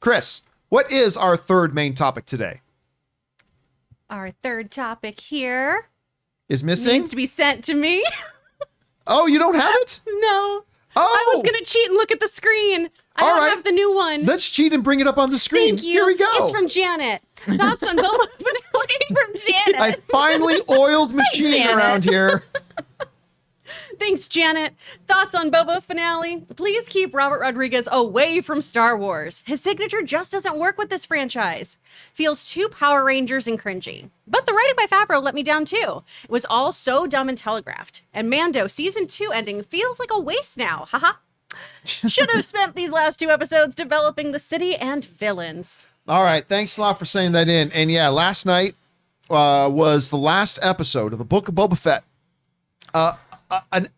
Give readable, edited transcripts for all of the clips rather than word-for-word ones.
Chris, what is our third main topic today? Our third topic here Is missing? needs to be sent to me. Oh, you don't have it? No. Oh. I was going to cheat and look at the screen. I All don't right. have the new one. Let's cheat and bring it up on the screen. Thank you. Here we go. It's from Janet. Thoughts on Boba Finale from Janet. I finally oiled machine Janet. around here. Thanks, Janet. Thoughts on Boba Finale? Please keep Robert Rodriguez away from Star Wars. His signature just doesn't work with this franchise. Feels too Power Rangers and cringy. But the writing by Favreau let me down too. It was all so dumb and telegraphed. And Mando season 2 ending feels like a waste now. Haha. Should have spent these last 2 episodes developing the city and villains. All right. Thanks a lot for saying that in. And yeah, last night was the last episode of the Book of Boba Fett.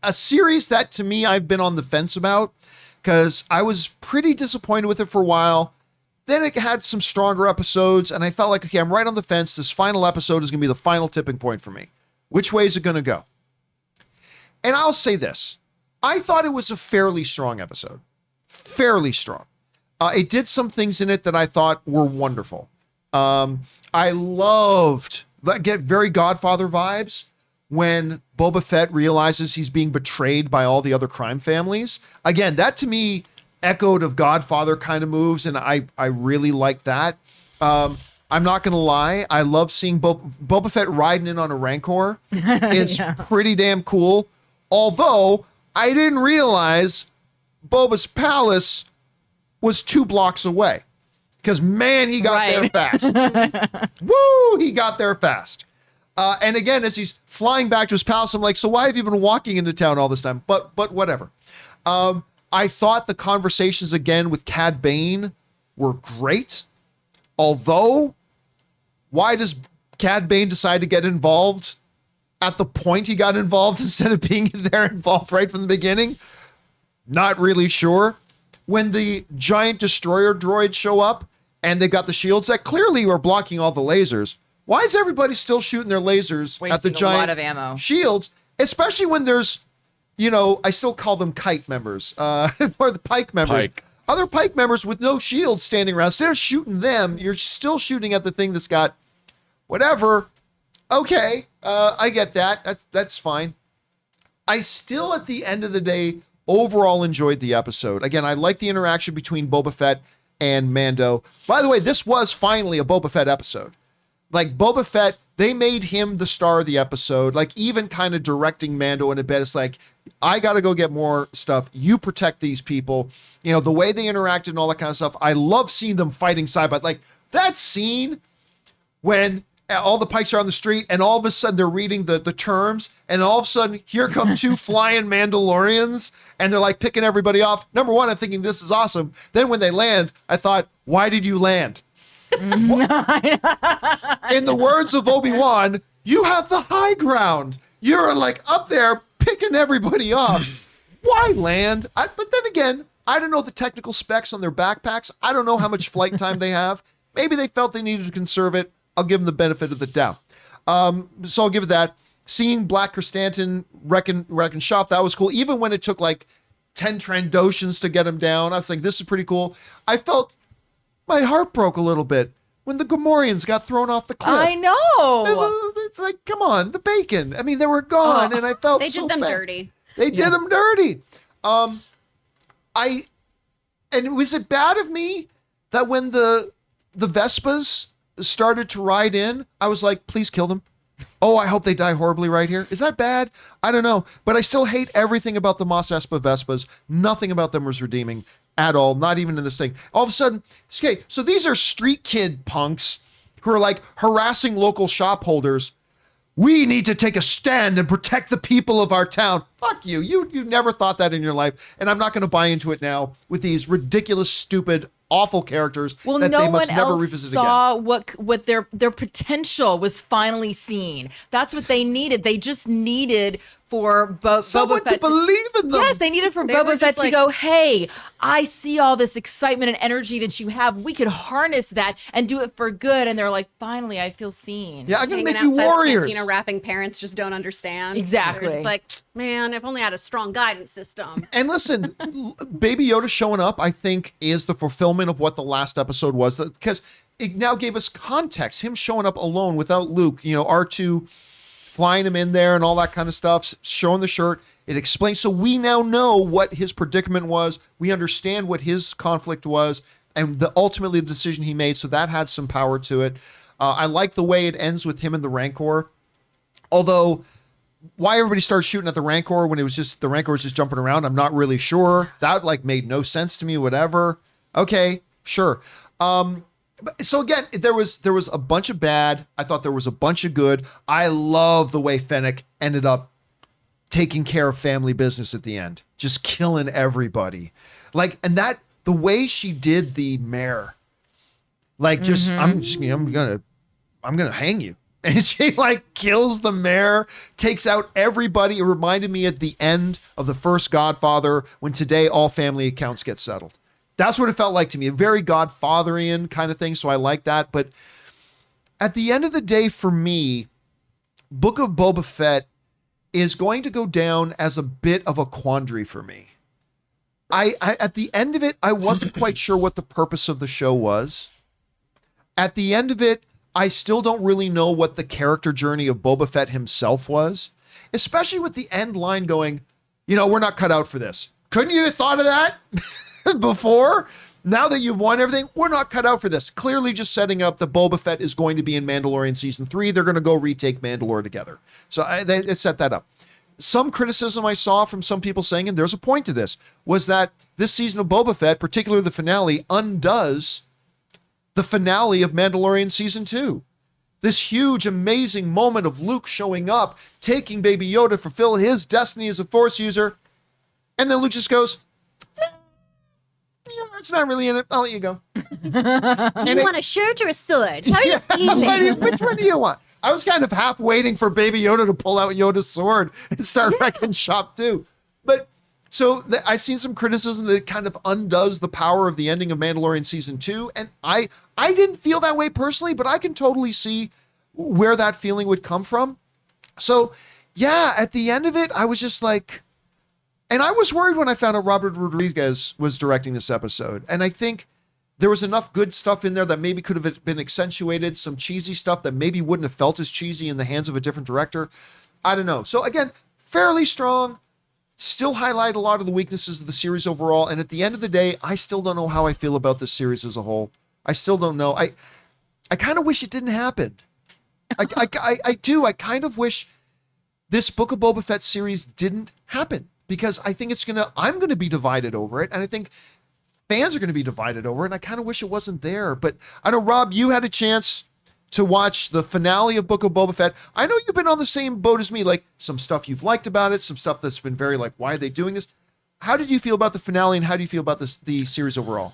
A series that to me I've been on the fence about because I was pretty disappointed with it for a while. Then it had some stronger episodes and I felt like, okay, I'm right on the fence. This final episode is going to be the final tipping point for me. Which way is it going to go? And I'll say this. I thought it was a fairly strong episode. Fairly strong. It did some things in it that I thought were wonderful. I loved, get very Godfather vibes when Boba Fett realizes he's being betrayed by all the other crime families. Again, that to me echoed of Godfather kind of moves, and I really like that. I'm not going to lie. I love seeing Boba Fett riding in on a Rancor. It's pretty damn cool. Although, I didn't realize Boba's palace was 2 blocks away. Because, man, he got there fast. Woo! He got there fast. And again, as he's flying back to his palace, I'm like, so why have you been walking into town all this time? But whatever. I thought the conversations again with Cad Bane were great. Although, why does Cad Bane decide to get involved at the point he got involved instead of being involved right from the beginning? Not really sure. When the giant destroyer droids show up and they got the shields that clearly were blocking all the lasers, why is everybody still shooting their lasers at the Wasting a giant lot of ammo. shields? Especially when there's, I still call them kite members, or the pike members. Pike. Other pike members with no shields standing around. Instead of shooting them, you're still shooting at the thing that's got whatever. Okay, I get that. That's fine. I still, at the end of the day, overall enjoyed the episode. Again, I like the interaction between Boba Fett and Mando. By the way, this was finally a Boba Fett episode. Like, Boba Fett, they made him the star of the episode. Like, even kind of directing Mando in a bit. It's like, I got to go get more stuff. You protect these people. The way they interacted and all that kind of stuff. I love seeing them fighting side by side. Like, that scene when all the pikes are on the street and all of a sudden they're reading the terms and all of a sudden here come 2 flying Mandalorians and they're like picking everybody off. Number one, I'm thinking this is awesome. Then when they land, I thought, why did you land? In the words of Obi-Wan, you have the high ground. You're like up there picking everybody off. Why land? But then again, I don't know the technical specs on their backpacks. I don't know how much flight time they have. Maybe they felt they needed to conserve it. I'll give them the benefit of the doubt. So I'll give it that. Seeing Black Chrysanthemum wreck shop, that was cool. Even when it took like 10 Trandoshans to get him down, I was like, this is pretty cool. I felt my heart broke a little bit when the Gamorreans got thrown off the cliff. I know. It's like, come on, the bacon. I mean, they were gone, and I felt They so did them bad. dirty. They did them dirty. And was it bad of me that when the Vespas started to ride in, I was like, please kill them. Oh, I hope they die horribly right here. Is that bad? I don't know. But I still hate everything about the Mos Espa Vespas. Nothing about them was redeeming at all. Not even in this thing. All of a sudden, okay, so these are street kid punks who are like harassing local shop holders. We need to take a stand and protect the people of our town. Fuck you. You never thought that in your life. And I'm not going to buy into it now with these ridiculous, stupid, awful characters Well, that no they must one never else revisit saw again. what their potential was finally seen. That's what they needed. They just needed for Someone Boba Fett to believe in them. Yes, they needed for They were Boba Fett just to go, hey, I see all this excitement and energy that you have. We could harness that and do it for good. And they're like, finally, I feel seen. Yeah, I'm going to Hanging make you outside the warriors. cantina, rapping parents just don't understand. Exactly. They're just like, man, if only I had a strong guidance system. And listen, Baby Yoda showing up, I think, is the fulfillment of what the last episode was. Because it now gave us context. Him showing up alone without Luke, R2 flying him in there and all that kind of stuff, showing the shirt. It explains. So we now know what his predicament was. We understand what his conflict was and ultimately the decision he made. So that had some power to it. I like the way it ends with him and the Rancor. Although why everybody started shooting at the Rancor when the Rancor was just jumping around, I'm not really sure. That made no sense to me, whatever. Okay, sure. So again, there was a bunch of bad. I thought there was a bunch of good. I love the way Fennec ended up taking care of family business at the end, just killing everybody. And that the way she did the mayor, I'm gonna hang you. And she kills the mayor, takes out everybody. It reminded me at the end of the first Godfather when today all family accounts get settled. That's what it felt like to me. A very Godfatherian kind of thing. So I like that. But at the end of the day, for me, Book of Boba Fett is going to go down as a bit of a quandary for me. I at the end of it, I wasn't quite sure what the purpose of the show was. At the end of it, I still don't really know what the character journey of Boba Fett himself was, especially with the end line going, we're not cut out for this. Couldn't you have thought of that before? Now that you've won everything, we're not cut out for this. Clearly just setting up that Boba Fett is going to be in Mandalorian Season 3. They're going to go retake Mandalore together. So they set that up. Some criticism I saw from some people saying, and there's a point to this, was that this season of Boba Fett, particularly the finale, undoes the finale of Mandalorian Season 2. This huge, amazing moment of Luke showing up, taking Baby Yoda to fulfill his destiny as a Force user. And then Luke just goes, it's not really in it. I'll let you go. Do you want a shirt or a sword? How are you feeling? Which one do you want? I was kind of half waiting for Baby Yoda to pull out Yoda's sword and start wrecking shop too. But so I've seen some criticism that it kind of undoes the power of the ending of Mandalorian Season 2. And I didn't feel that way personally, but I can totally see where that feeling would come from. So yeah, at the end of it, I was just like, and I was worried when I found out Robert Rodriguez was directing this episode. And I think there was enough good stuff in there that maybe could have been accentuated, some cheesy stuff that maybe wouldn't have felt as cheesy in the hands of a different director. I don't know. So again, fairly strong, still highlight a lot of the weaknesses of the series overall. And at the end of the day, I still don't know how I feel about this series as a whole. I still don't know. I kind of wish it didn't happen. I do. I kind of wish this Book of Boba Fett series didn't happen, because I think I'm going to be divided over it. And I think fans are going to be divided over it. And I kind of wish it wasn't there. But I know, Rob, you had a chance to watch the finale of Book of Boba Fett. I know you've been on the same boat as me, some stuff you've liked about it, some stuff that's been very why are they doing this? How did you feel about the finale, and how do you feel about the series overall?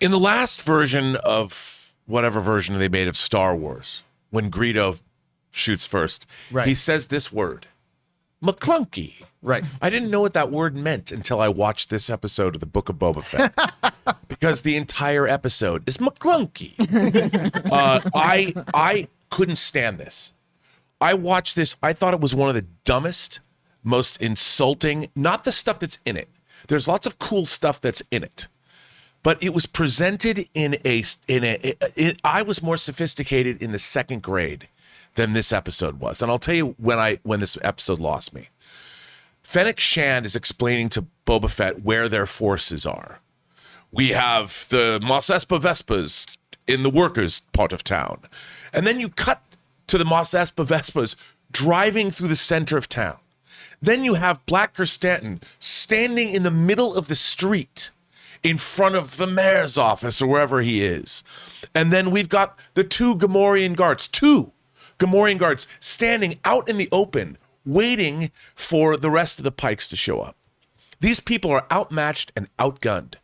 In the last version of whatever version they made of Star Wars, when Greedo shoots first, right, he says this word, McClunky. Right. I didn't know what that word meant until I watched this episode of the Book of Boba Fett, because the entire episode is McClunky. I couldn't stand this. I watched this. I thought it was one of the dumbest, most insulting, not the stuff that's in it. There's lots of cool stuff that's in it, but it was presented I was more sophisticated in the second grade than this episode was. And I'll tell you when this episode lost me. Fennec Shand is explaining to Boba Fett where their forces are. We have the Mos Espa Vespas in the workers' part of town. And then you cut to the Mos Espa Vespas driving through the center of town. Then you have Black Stanton standing in the middle of the street in front of the mayor's office or wherever he is. And then we've got the two Gamorrean guards standing out in the open, waiting for the rest of the Pikes to show up. These people are outmatched and outgunned.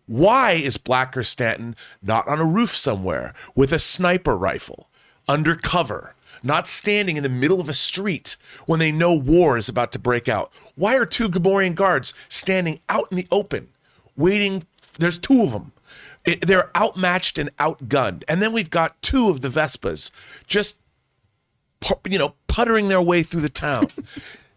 Why is Blacker Stanton not on a roof somewhere with a sniper rifle, under cover, not standing in the middle of a street when they know war is about to break out? Why are 2 Gamorrean guards standing out in the open, waiting? There's 2 of them. They're outmatched and outgunned. And then we've got 2 of the Vespas just, puttering their way through the town.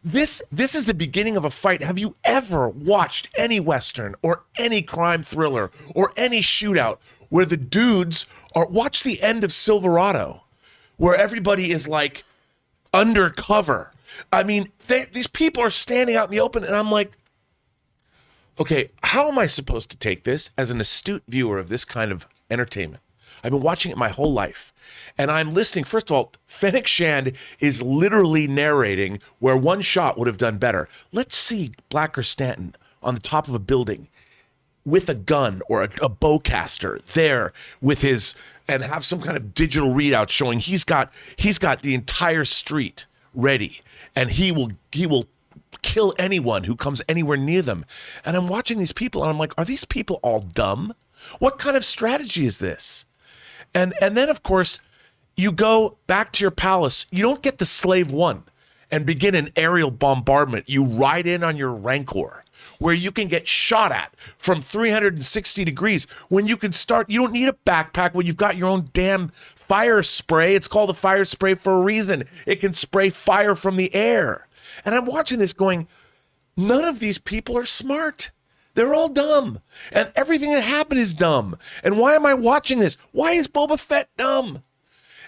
This is the beginning of a fight. Have you ever watched any Western or any crime thriller or any shootout where the dudes are, watch the end of Silverado, where everybody is like undercover. I mean, these people are standing out in the open, and I'm like, okay, how am I supposed to take this as an astute viewer of this kind of entertainment? I've been watching it my whole life, and I'm listening. First of all, Fennec Shand is literally narrating where one shot would have done better. Let's see Blacker Stanton on the top of a building with a gun or a bowcaster there with his, and have some kind of digital readout showing he's got the entire street ready, and he will kill anyone who comes anywhere near them. And I'm watching these people, and I'm like, are these people all dumb? What kind of strategy is this? And then, of course, you go back to your palace. You don't get the Slave One and begin an aerial bombardment. You ride in on your Rancor, where you can get shot at from 360 degrees. When you can start, you don't need a backpack when you've got your own damn fire spray. It's called a fire spray for a reason. It can spray fire from the air. And I'm watching this going, none of these people are smart. They're all dumb. And everything that happened is dumb. And why am I watching this? Why is Boba Fett dumb?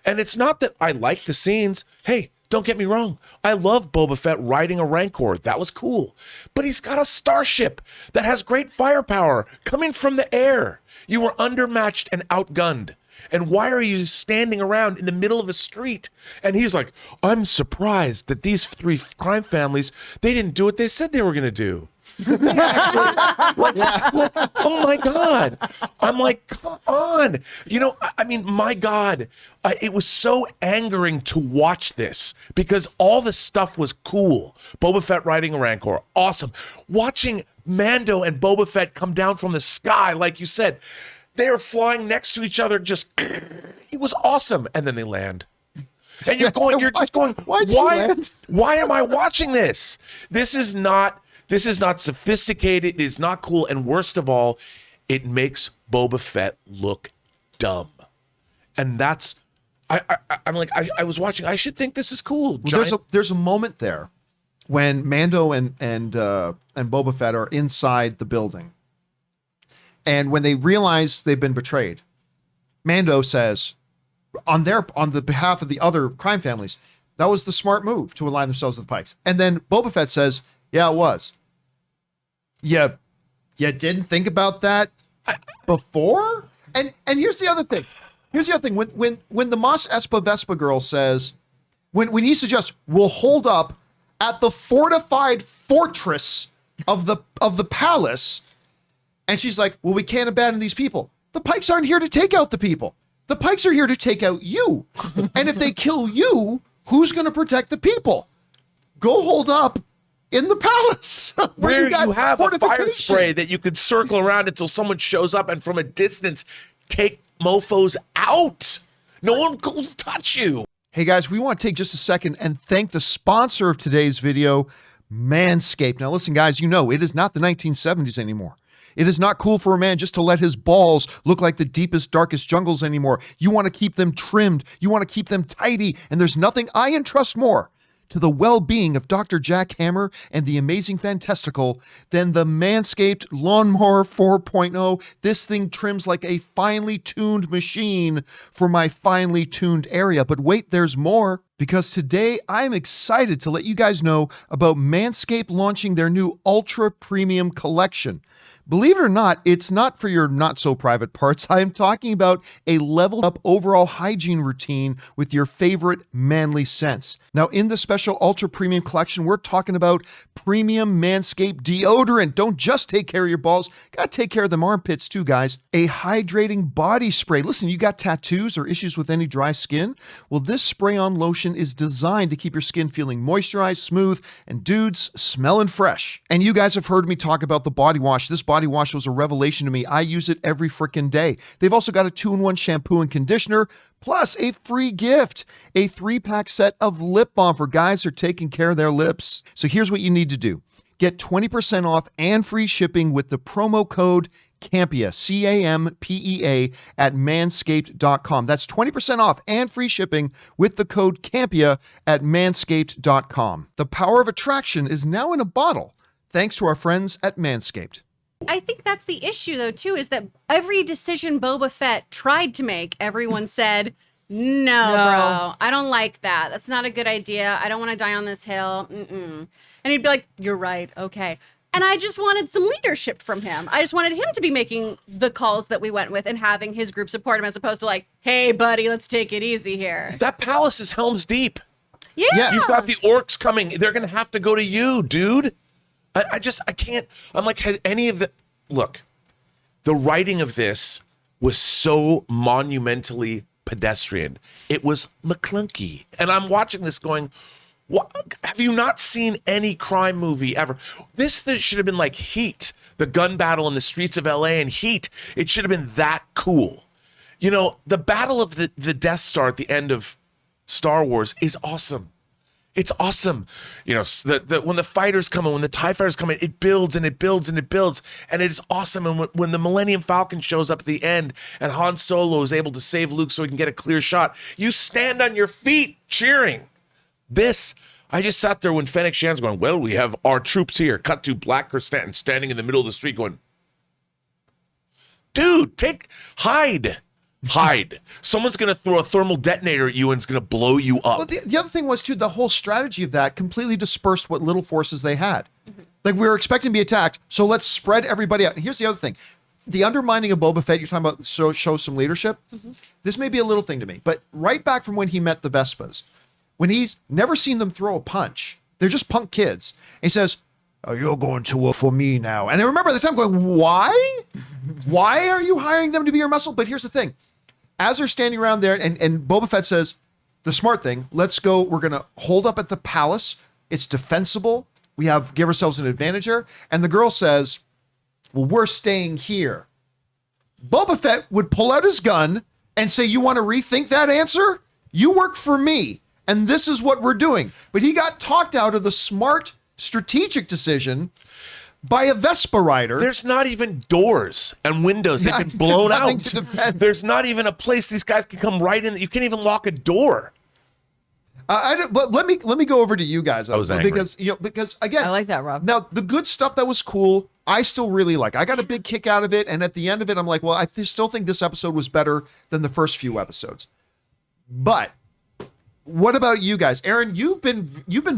And it's not that I like the scenes. Hey, don't get me wrong. I love Boba Fett riding a Rancor. That was cool. But he's got a starship that has great firepower coming from the air. You were undermatched and outgunned. And why are you standing around in the middle of a street? And he's like, I'm surprised that these 3 crime families, they didn't do what they said they were going to do. Oh my God. I'm like, come on. I mean, my God, it was so angering to watch this because all the stuff was cool. Boba Fett riding a Rancor, awesome. Watching Mando and Boba Fett come down from the sky, like you said, they're flying next to each other, just, it was awesome. And then they land. And you're just going, why am I watching this? This is not sophisticated. It is not cool. And worst of all, it makes Boba Fett look dumb. And that's, I'm like, I was watching. I should think this is cool. Well, there's a moment there when Mando and Boba Fett are inside the building. And when they realize they've been betrayed, Mando says, on the behalf of the other crime families, that was the smart move to align themselves with the Pikes. And then Boba Fett says, yeah, it was. Yeah, you didn't think about that before? And here's the other thing. When the Mos Espa Vespa girl says, when he suggests we'll hold up at the fortified fortress of the palace, and she's like, well, we can't abandon these people. The Pikes aren't here to take out the people. The Pikes are here to take out you. And if they kill you, who's going to protect the people? Go hold up in the palace where you have a fire spray that you could circle around until someone shows up and from a distance take mofos out. No one will touch you. Hey guys, we want to take just a second and thank the sponsor of today's video, Manscaped. Now listen guys, it is not the 1970s anymore. It is not cool for a man just to let his balls look like the deepest, darkest jungles anymore. You want to keep them trimmed. You want to keep them tidy. And there's nothing I entrust more to the well-being of Dr. Jack Hammer and the amazing Fantastical than the Manscaped Lawnmower 4.0. This thing trims like a finely tuned machine for my finely tuned area. But wait, there's more. Because today I'm excited to let you guys know about Manscaped launching their new Ultra Premium Collection. Believe it or not, it's not for your not-so-private parts. I am talking about a leveled-up overall hygiene routine with your favorite manly scents. Now, in the special Ultra Premium Collection, we're talking about premium Manscaped deodorant. Don't just take care of your balls. Gotta take care of them armpits too, guys. A hydrating body spray. Listen, you got tattoos or issues with any dry skin? Well, this spray-on lotion is designed to keep your skin feeling moisturized, smooth, and dudes, smelling fresh. And you guys have heard me talk about the body wash. This body body wash was a revelation to me. I use it every freaking day. They've also got a 2-in-1 shampoo and conditioner, plus a free gift, a 3-pack set of lip balm for guys who are taking care of their lips. So here's what you need to do. Get 20% off and free shipping with the promo code Campea, Campea, at manscaped.com. That's 20% off and free shipping with the code Campea at manscaped.com. The power of attraction is now in a bottle, thanks to our friends at Manscaped. I think that's the issue, though, too, is that every decision Boba Fett tried to make, everyone said, no, bro, I don't like that. That's not a good idea. I don't want to die on this hill. Mm-mm. And he'd be like, you're right. Okay. And I just wanted some leadership from him. I just wanted him to be making the calls that we went with and having his group support him, as opposed to like, hey, buddy, let's take it easy here. That palace is Helm's Deep. Yeah. Yes. You've got the orcs coming. They're going to have to go to you, dude. I can't. I'm like, has any of the. Look, the writing of this was so monumentally pedestrian. It was McClunky. And I'm watching this going, what? Have you not seen any crime movie ever? This should have been like Heat, the gun battle in the streets of LA, and Heat. It should have been that cool. You know, the battle of the Death Star at the end of Star Wars is awesome. It's awesome. You know, when the fighters come in, when the TIE fighters come in, it builds and it builds and it builds. And it is awesome. And when the Millennium Falcon shows up at the end and Han Solo is able to save Luke so he can get a clear shot, you stand on your feet cheering. This, I just sat there when Fennec Shan's going, well, we have our troops here. Cut to Black Stanton standing in the middle of the street going, dude, hide. Someone's going to throw a thermal detonator at you and it's going to blow you up. Well, the other thing was, too, the whole strategy of that completely dispersed what little forces they had. Mm-hmm. Like, we were expecting to be attacked, so let's spread everybody out. And here's the other thing. The undermining of Boba Fett, you're talking about show some leadership. Mm-hmm. This may be a little thing to me, but right back from when he met the Vespas, when he's never seen them throw a punch, they're just punk kids. And he says, oh, you're going to work for me now. And I remember at the time going, why? Why are you hiring them to be your muscle? But here's the thing. As they're standing around there, and Boba Fett says, the smart thing, let's go, we're going to hold up at the palace. It's defensible. We give ourselves an advantage here. And the girl says, well, we're staying here. Boba Fett would pull out his gun and say, you want to rethink that answer? You work for me, and this is what we're doing. But he got talked out of the smart, strategic decision by a Vespa rider. There's not even doors and windows. They've been blown out. There's not even a place these guys can come right in. You can't even lock a door. But let me go over to you guys. I was angry. Because again, I like that, Rob. Now, the good stuff that was cool, I still really like. I got a big kick out of it, and at the end of it, I'm like, well, I still think this episode was better than the first few episodes. But what about you guys? Aaron, you've been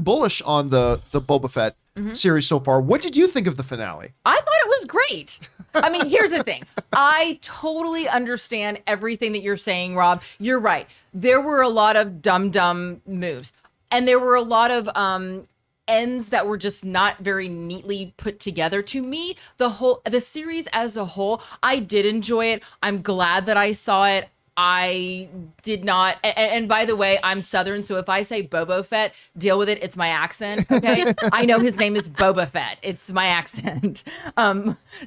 bullish on the Boba Fett series so far. What did you think of the finale? I thought it was great. I mean, here's the thing. I totally understand everything that you're saying, Rob. You're right. There were a lot of dumb moves. And there were a lot of ends that were just not very neatly put together. To me, the series as a whole, I did enjoy it. I'm glad that I saw it. I did not, and by the way, I'm Southern, so if I say Boba Fett, deal with it. It's my accent, okay? I know his name is Boba Fett. It's my accent.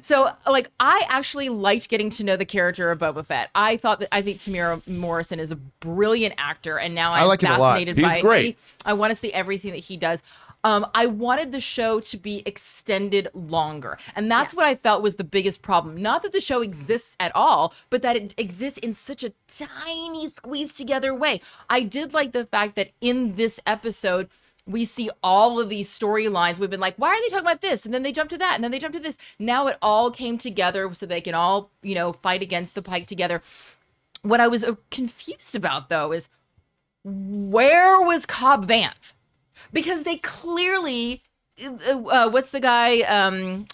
So, like, I actually liked getting to know the character of Boba Fett. I think Tamira Morrison is a brilliant actor, and now I'm like fascinated him a lot. by He's great. I want to see everything that he does. I wanted the show to be extended longer. And that's what I felt was the biggest problem. Not that the show exists at all, but that it exists in such a tiny squeezed together way. I did like the fact that in this episode, we see all of these storylines. We've been like, why are they talking about this? And then they jump to that. And then they jump to this. Now it all came together so they can all, fight against the Pike together. What I was confused about, though, is where was Cobb Vanth? Because they clearly, what's the guy?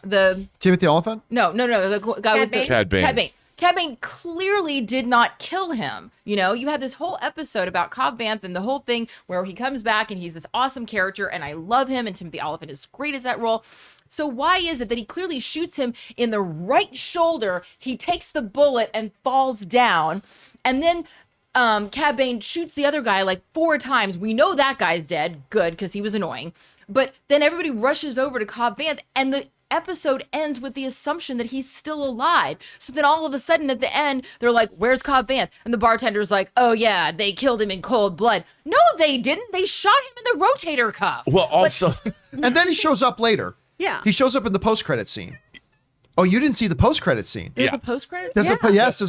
The Timothy Oliphant? No. The guy with the Cad Bane. Cad Bane clearly did not kill him. You had this whole episode about Cobb Vanth and the whole thing where he comes back and he's this awesome character and I love him and Timothy Oliphant is great as that role. So why is it that he clearly shoots him in the right shoulder? He takes the bullet and falls down, and then Cad Bane shoots the other guy like 4 times. We know that guy's dead. Good, because he was annoying. But then everybody rushes over to Cobb Vanth, and episode ends with the assumption that he's still alive. So then all of a sudden at the end, they're like, where's Cad Bane? And the bartender's like, oh yeah, they killed him in cold blood. No, they didn't. They shot him in the rotator cuff. Well, also, And then he shows up later. Yeah. He shows up in the post-credit scene. Oh, you didn't see the post-credit scene? There's Yeah. a post-credit? There's a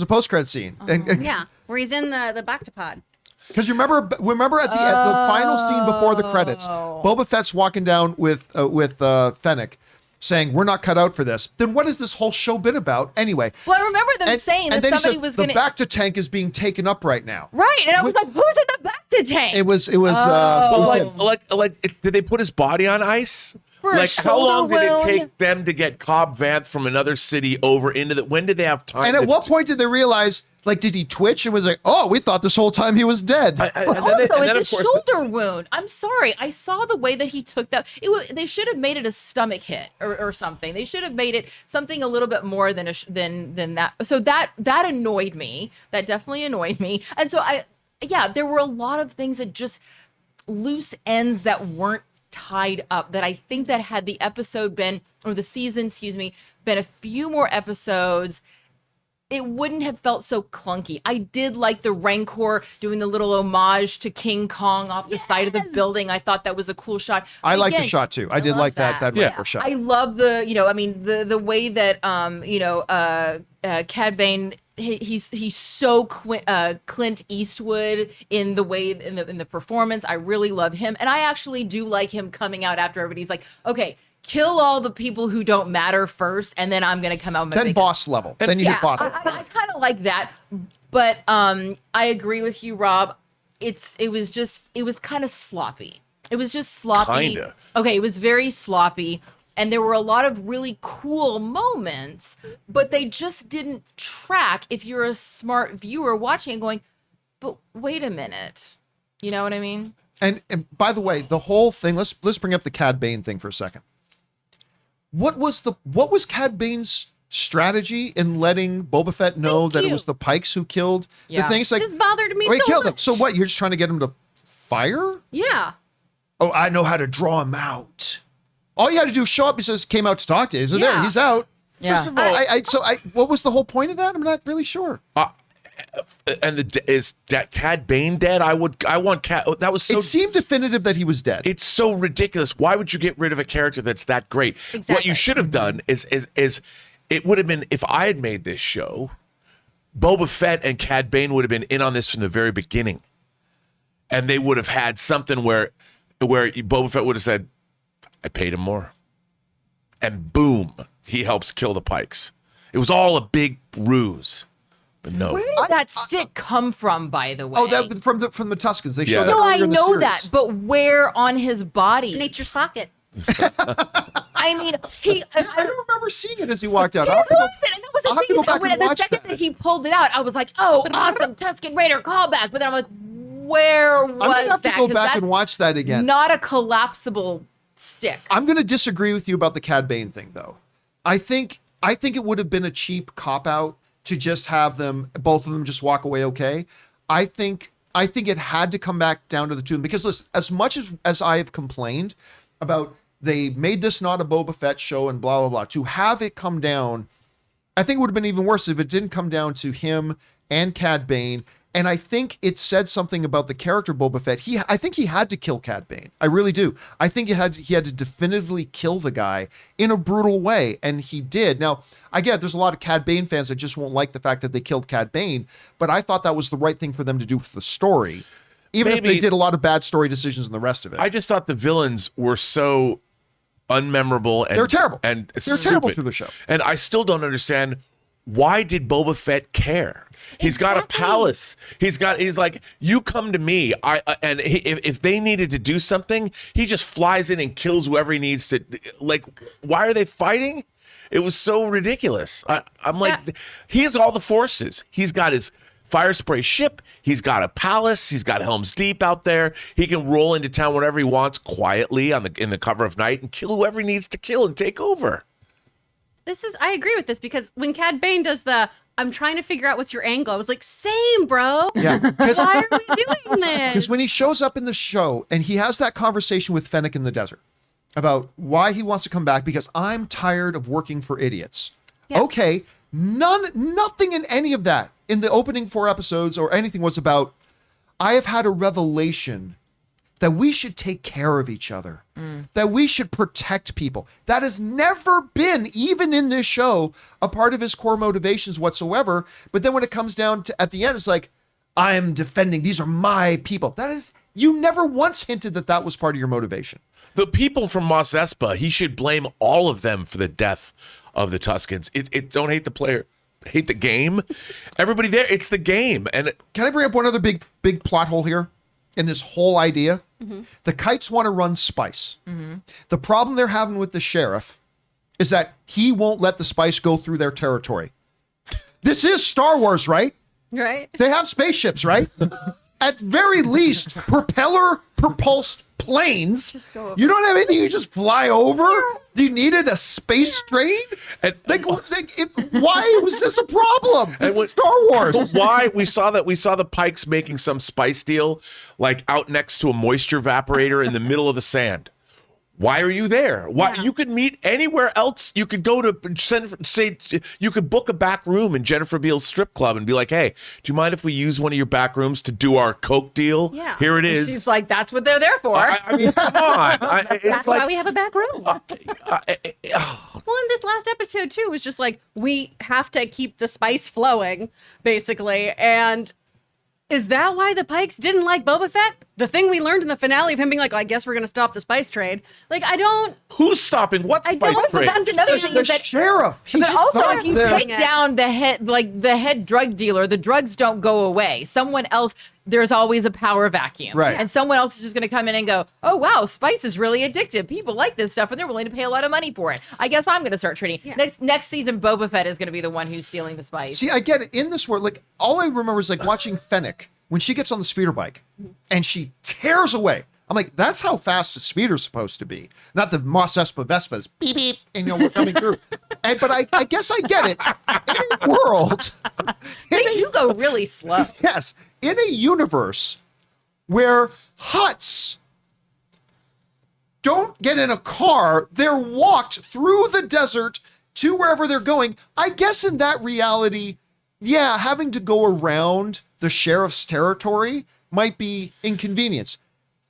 post-credit scene. Yeah, where he's in the Bactopod. Because remember at the final scene before the credits, Boba Fett's walking down with Fennec, saying, "We're not cut out for this." Then what has this whole show been about anyway? Well, I remember them saying that then he somebody says, was going the to... Bacta tank is being taken up right now. Right, and I was like, who's in the Bacta tank? It was like, did they put his body on ice? For a Like, how long shoulder did it wound? take them to get Cobb Vanth from another city over into the? When did they have time? and at to- what point did they realize? Like, did he twitch and was like, "Oh, we thought this whole time he was dead"? And then Also, of it's a course, shoulder wound. I'm sorry. I saw the way that he took that. They should have made it a stomach hit or something. They should have made it something a little bit more than than that. So that annoyed me. That definitely annoyed me. And so there were a lot of things that just loose ends that weren't tied up. That I think that had the episode been, or the season, excuse me, been a few more episodes, it wouldn't have felt so clunky. I did like the Rancor doing the little homage to King Kong off the side of the building. I thought that was a cool shot. I But like the again, shot too. I did love like that Yeah. Rancor shot. I love the the way that Cad Bane, he's so Clint Eastwood in the way in the performance. I really love him, and I actually do like him coming out after everybody's like, okay, kill all the people who don't matter first, and then I'm gonna come out with my then big boss level. Then you hit boss. I kind of like that, but I agree with you, Rob. It was kind of sloppy. It was just sloppy. Kinda. Okay, it was very sloppy, and there were a lot of really cool moments, but they just didn't track if you're a smart viewer watching and going, but wait a minute. You know what I mean? And by the way, the whole thing. Let's bring up the Cad Bane thing for a second. What was Cad Bane's strategy in letting Boba Fett know Thank that it you. was the Pikes who killed the Yeah. things? Like, This bothered me he so killed them. much. So what? You're just trying to get him to fire? Yeah. Oh, I know how to draw him out. All you had to do is show up. He says, "Came out to talk to you." There, Yeah. he's out. Yeah. First of all, what was the whole point of that? I'm not really sure. And is Cad Bane dead? I want Cad. That was so. It seemed definitive that he was dead. It's so ridiculous. Why would you get rid of a character that's that great? What Exactly. you should have done is it would have been, if I had made this show, Boba Fett and Cad Bane would have been in on this from the very beginning, and they would have had something where Boba Fett would have said, "I paid him more," and boom, he helps kill the Pikes. It was all a big ruse, but no. Where did that stick come from, by the way? Oh, that from the Tuscans. They Yeah. showed that No, I earlier in the know series. that, but where on his body? Nature's pocket. I mean, I don't remember seeing it as he walked out. It I'll have to go- was, and that was the I'll have to thing. go back When and the watch second that. that he pulled it out, I was like, "Oh, awesome, Tusken Raider callback!" But then I'm like, "Where was I'm gonna have to that?" go 'Cause back that's and watch that again. Not a collapsible stick. I'm going to disagree with you about the Cad Bane thing, though. I think it would have been a cheap cop out to just have both of them just walk away okay. I think it had to come back down to the two, because listen, as much as I have complained about they made this not a Boba Fett show and blah blah blah, to have it come down, I think it would have been even worse if it didn't come down to him and Cad Bane. And I think it said something about the character Boba Fett. I think he had to kill Cad Bane. I really do. I think he had to definitively kill the guy in a brutal way, and he did. Now, I get there's a lot of Cad Bane fans that just won't like the fact that they killed Cad Bane, but I thought that was the right thing for them to do for the story, even if they Maybe- did a lot of bad story decisions in the rest of it. I just thought the villains were so unmemorable and They're terrible. And They're terrible stupid. through the show. And I still don't understand, why did Boba Fett care? He's got a palace. He's like, you come to me. If they needed to do something, he just flies in and kills whoever he needs to. Like, why are they fighting? It was so ridiculous. I'm like, he has all the forces. He's got his fire spray ship. He's got a palace. He's got Helm's Deep out there. He can roll into town whenever he wants quietly in the cover of night and kill whoever he needs to kill and take over. I agree with this, because when Cad Bane does I'm trying to figure out what's your angle, I was like, same, bro. Yeah, because Why are we doing this? when he shows up in the show and he has that conversation with Fennec in the desert, about why he wants to come back, because I'm tired of working for idiots. Yeah. Okay, nothing in any of that in the opening 4 episodes or anything was about, I have had a revelation that we should take care of each other, that we should protect people. That has never been, even in this show, a part of his core motivations whatsoever. But then when it comes down to at the end, it's like, I'm defending, these are my people. That is, you never once hinted that that was part of your motivation. The people from Mos Espa, he should blame all of them for the death of the Tuskens. It don't hate the player, hate the game. Everybody there, it's the game. And Can I bring up one other big plot hole here in this whole idea? The Kites want to run spice. The problem they're having with the sheriff is that he won't let the spice go through their territory. This is Star Wars, right? Right? They have spaceships, right? At very least, propulsed planes. Just go over. You don't have anything you just fly over? You needed a space train? And- Why was this a problem? This is Star Wars. why we saw the Pikes making some spice deal like out next to a moisture evaporator in the middle of the sand. Why are you there? Why Yeah. you could meet anywhere else? You could go to say you could book a back room in Jennifer Beals strip club and be like, "Hey, do you mind if we use one of your back rooms to do our coke deal? Yeah. Here it She's is." like, that's what they're there for. I mean, come on. It's That's like, why we have a back room. Well, in this last episode too, was just like, we have to keep the spice flowing, basically. And is that why the Pikes didn't like Boba Fett? The thing we learned in the finale of him being like, I guess we're going to stop the spice trade. Like, I don't. who's stopping what I spice don't- But trade? that's another thing The is that sheriff. He's but also, not if you there. take down the head drug dealer, the drugs don't go away. Someone else, there's always a power vacuum. Right. And someone else is just going to come in and go, oh, wow, spice is really addictive. People like this stuff and they're willing to pay a lot of money for it. I guess I'm going to start trading. Yeah. Next season, Boba Fett is going to be the one who's stealing the spice. See, I get it. In this world, like, all I remember is like watching Fennec when she gets on the speeder bike and she tears away. I'm like, that's how fast a speeder's supposed to be. Not the Mos Espa Vespas. Beep, beep. And, we're coming through. But I guess I get it. In a world, You go really slow. yes, in a universe where Hutts don't get in a car, they're walked through the desert to wherever they're going. I guess in that reality, yeah, having to go around the sheriff's territory might be inconvenience.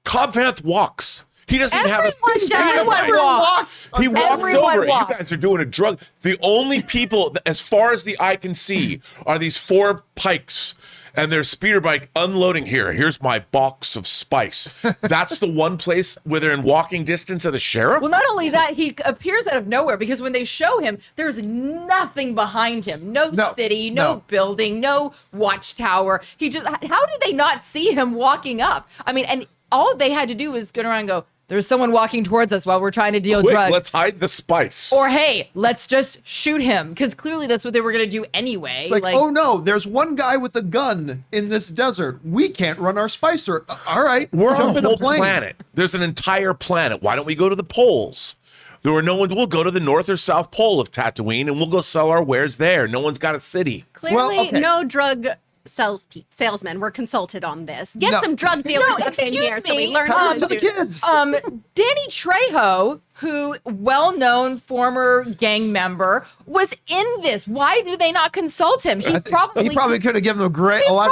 Cobb Vanth walks. He doesn't have a Everyone does. Everyone walks. He walked Everyone over it. walks. You guys are doing a drug. The only people, as far as the eye can see, are these 4 Pikes and their speeder bike unloading here. Here's my box of spice. That's the one place where they're in walking distance of the sheriff. Well, not only that, he appears out of nowhere because when they show him, there's nothing behind him. No city, no building, no watchtower. How did they not see him walking up? I mean, and all they had to do was go around and go, there's someone walking towards us while we're trying to deal Quick, drugs. let's hide the spice. Or, hey, let's just shoot him. Because clearly that's what they were going to do anyway. It's like, oh no, there's one guy with a gun in this desert. We can't run our spice through it. All right, We're jump on a in whole plane. planet. There's an entire planet. Why don't we go to the poles? There were no one. We'll go to the north or south pole of Tatooine, and we'll go sell our wares there. No one's got a city. Clearly, okay. no drug salesmen were consulted on this. Get No. some drug dealers No, up in excuse here so we me. learn how To to the do kids. Danny Trejo, who well-known former gang member, was in this. Why do they not consult him? He probably could have given them a lot.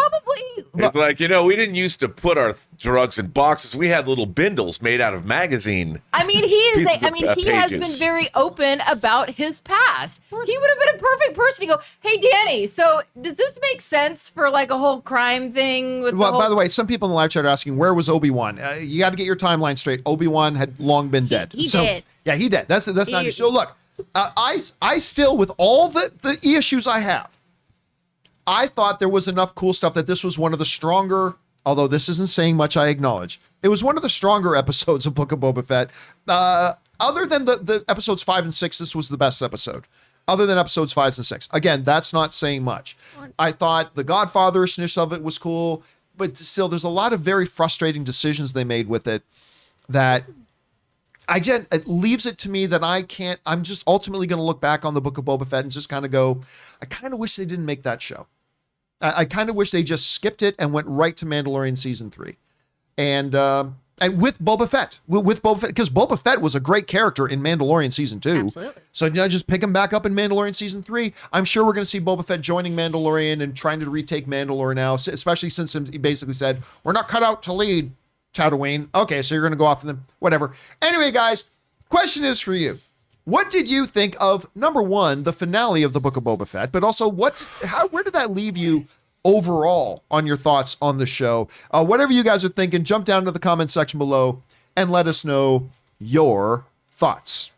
It's like, we didn't used to put our drugs in boxes. We had little bindles made out of magazine. I mean, he Pieces of, he has been pages. very open about his past. He would have been a perfect person to go, hey, Danny, so does this make sense for like a whole crime thing? With Well, the whole- by the way, some people in the live chat are asking, where was Obi-Wan? You got to get your timeline straight. Obi-Wan had long been dead. he did. Yeah, he did. That's not He- so. Look, I still, with all the issues I have, I thought there was enough cool stuff that this was one of the stronger. Although this isn't saying much, I acknowledge it was one of the stronger episodes of Book of Boba Fett. Other than the episodes 5 and 6, this was the best episode. Other than episodes 5 and 6, again, that's not saying much. I thought the Godfatherishness of it was cool, but still, there's a lot of very frustrating decisions they made with it that it leaves it to me that I'm just ultimately going to look back on the Book of Boba Fett and just kind of go, I kind of wish they didn't make that show. I kind of wish they just skipped it and went right to Mandalorian season 3. And And with Boba Fett, because Boba Fett was a great character in Mandalorian season 2. Absolutely. So just pick him back up in Mandalorian season 3. I'm sure we're going to see Boba Fett joining Mandalorian and trying to retake Mandalore now, especially since he basically said, we're not cut out to lead Tatooine. Okay, so you're going to go off of them, whatever. Anyway, guys, question is for you. What did you think of, number one, the finale of the Book of Boba Fett, but also where did that leave you overall on your thoughts on the show? Whatever you guys are thinking, jump down to the comment section below and let us know your thoughts.